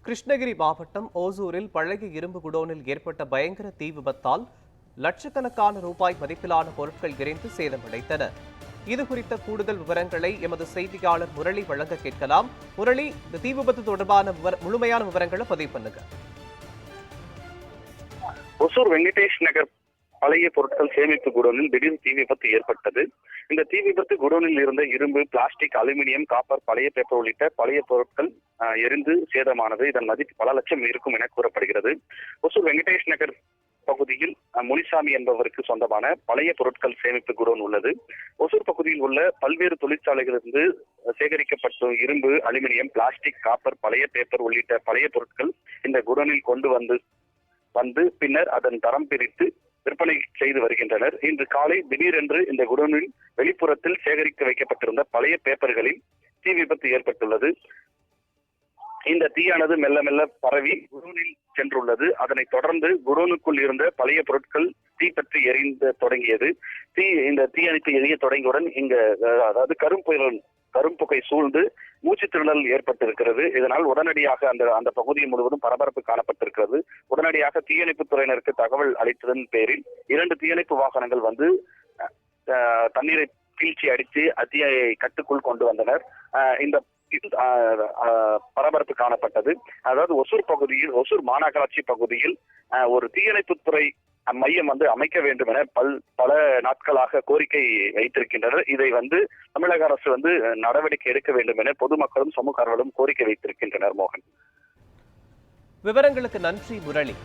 கிருஷ்ணகிரி மாவட்டம் ஓசூரில் பழைய இரும்பு குடோனில் ஏற்பட்ட பயங்கர தீ விபத்தால் லட்சக்கணக்கான ரூபாய் மதிப்பிலான பொருட்கள் எரிந்து சேதமடைந்தன. இதுகுறித்த கூடுதல் விவரங்களை எமது செய்தியாளர் முரளி வழங்க கேட்கலாம். முரளி, இந்த தீ விபத்து தொடர்பான முழுமையான விவரங்களை பதிவு பண்ணுங்க. ஒசூர் வெங்கடேஷ் நகர் பழைய பொருட்கள் சேமிப்பு குடோனில் திடீர் தீ விபத்து ஏற்பட்டது. இந்த தீ விபத்து குடோனில் இருந்த இரும்பு, பிளாஸ்டிக், அலுமினியம், காப்பர், பழைய பேப்பர் உள்ளிட்ட பழைய பொருட்கள் எரிந்து சேதமானது. இதன் மதிப்பு பல லட்சம் இருக்கும் என கூறப்படுகிறது. ஒசூர் வெங்கடேஷ் நகர் பகுதியில் முனிசாமி என்பவருக்கு சொந்தமான பழைய பொருட்கள் சேமிப்பு குடோன் உள்ளது. ஒசூர் பகுதியில் உள்ள பல்வேறு தொழிற்சாலைகளிலிருந்து சேகரிக்கப்பட்ட இரும்பு, அலுமினியம், பிளாஸ்டிக், காப்பர், பழைய பேப்பர் உள்ளிட்ட பழைய பொருட்கள் இந்த குடோனில் கொண்டு வந்து பின்னர் அதன் தரம் பிரித்து விற்பனை செய்து வருகின்றனர். இன்று காலை திடீரென்று இந்த குடோனில் வெளிப்புறத்தில் சேகரித்து வைக்கப்பட்டிருந்த பழைய பேப்பர்களில் தீ விபத்து ஏற்பட்டுள்ளது. இந்த தீயானது மெல்ல மெல்ல பரவி குடோனில் சென்றுள்ளது. அதனைத் தொடர்ந்து குடோனுக்குள் இருந்த பழைய பொருட்கள் தீப்பற்றி எரிந்த தொடங்கியது. இந்த தீயணைப்பு எரிய தொடங்கியவுடன் அதாவது கரும்புகை சூழ்ந்து மூச்சுத்திணறல் ஏற்பட்டிருக்கிறது. இதனால் உடனடியாக அந்த பகுதி முழுவதும் பரபரப்பு காணப்பட்டிருக்கிறது. உடனடியாக தீயணைப்பு துறையினருக்கு தகவல் அளித்ததன் பேரில் 2 தீயணைப்பு வாகனங்கள் வந்து தண்ணீரை பீழ்ச்சி அடித்து தீயை கட்டுக்குள் கொண்டு வந்தனர். இந்த பரபரப்பு காணப்பட்டது. அதாவது ஒசூர் மாநகராட்சி பகுதியில் ஒரு தீயணைப்புத்துறை மையம் அமைக்க வேண்டும் என பல நாட்களாக கோரிக்கை வைத்திருக்கின்றனர். இதை தமிழக அரசு நடவடிக்கை எடுக்க வேண்டும் என பொதுமக்களும் சமூக ஆர்வலரும் கோரிக்கை வைத்திருக்கின்றனர். மோகன், விவரங்களுக்கு நன்றி முரளி.